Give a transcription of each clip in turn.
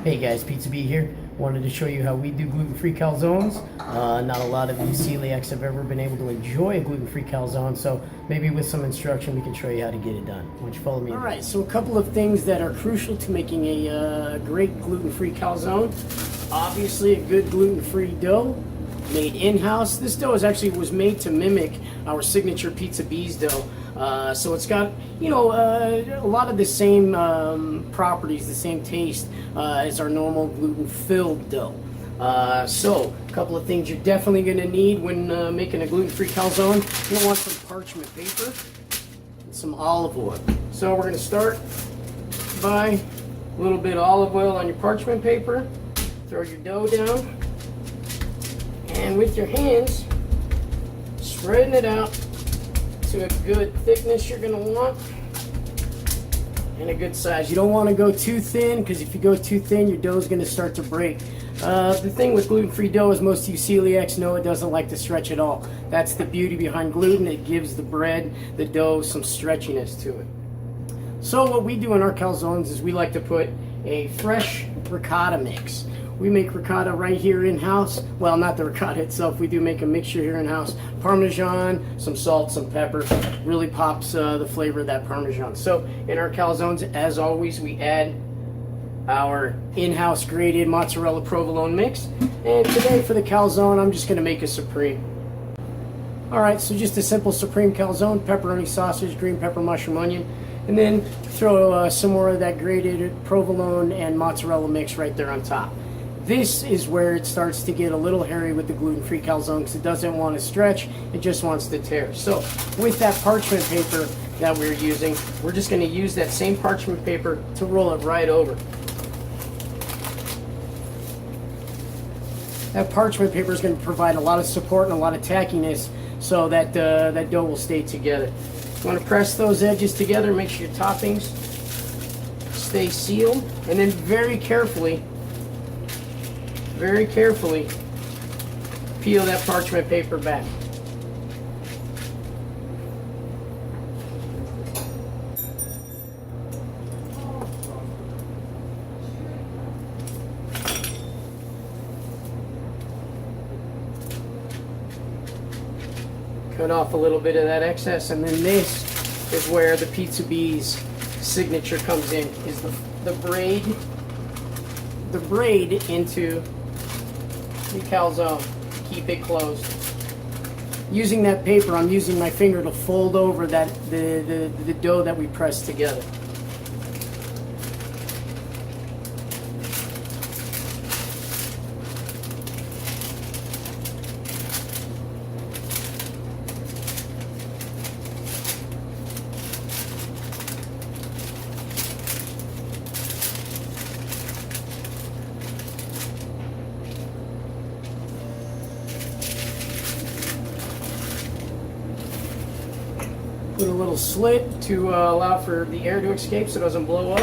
Hey guys, Pizza B here. Wanted to show you how we do gluten-free calzones. Not a lot of you celiacs have ever been able to enjoy a gluten-free calzone, so maybe with some instruction we can show you how to get it done. Why don't you follow me? Alright, so a couple of things that are crucial to making a great gluten-free calzone. Obviously a good gluten-free dough made in-house. This dough was made to mimic our signature Pizza B's dough. So it's got, a lot of the same properties, the same taste as our normal gluten-filled dough. So a couple of things you're definitely going to need when making a gluten-free calzone. You're going to want some parchment paper and some olive oil. So we're going to start by a little bit of olive oil on your parchment paper. Throw your dough down. And with your hands, spreading it out to a good thickness you're going to want and a good size. You don't want to go too thin, because if you go too thin, your dough is going to start to break. The thing with gluten-free dough is most of you celiacs know it doesn't like to stretch at all. That's the beauty behind gluten. It gives the bread, the dough, some stretchiness to it. So what we do in our calzones is we like to put a fresh ricotta mix. We make ricotta right here in-house. Well, not the ricotta itself. We do make a mixture here in-house. Parmesan, some salt, some pepper. Really pops the flavor of that Parmesan. So in our calzones, as always, we add our in-house grated mozzarella provolone mix. And today for the calzone, I'm just going to make a supreme. Alright, so just a simple supreme calzone. Pepperoni sausage, green pepper, mushroom, onion. And then throw some more of that grated provolone and mozzarella mix right there on top. This is where it starts to get a little hairy with the gluten-free calzone, because it doesn't want to stretch, it just wants to tear. So with that parchment paper that we're using, we're just going to use that same parchment paper to roll it right over. That parchment paper is going to provide a lot of support and a lot of tackiness so that that dough will stay together. You want to press those edges together, make sure your toppings stay sealed, and then very carefully peel that parchment paper back. Cut off a little bit of that excess, and then this is where the Pizza B's signature comes in, is the braid into the calzone. Keep it closed. Using that paper, I'm using my finger to fold over the dough that we pressed together. Put a little slit to allow for the air to escape so it doesn't blow up.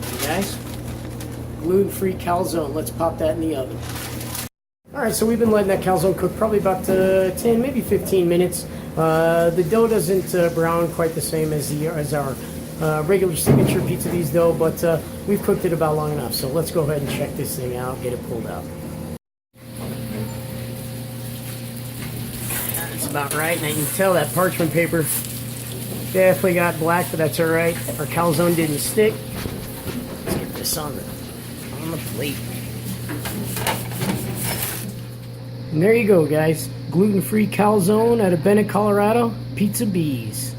Okay, guys, gluten-free calzone. Let's pop that in the oven. Alright, so we've been letting that calzone cook probably about 10, maybe 15 minutes. The dough doesn't brown quite the same as our regular signature Pizza B's dough, but we've cooked it about long enough. So let's go ahead and check this thing out, get it pulled out. About right. Now you can tell that parchment paper definitely got black, but that's alright. Our calzone didn't stick. Let's get this on the plate. And there you go, guys. Gluten-free calzone out of Bennett, Colorado. Pizza B's.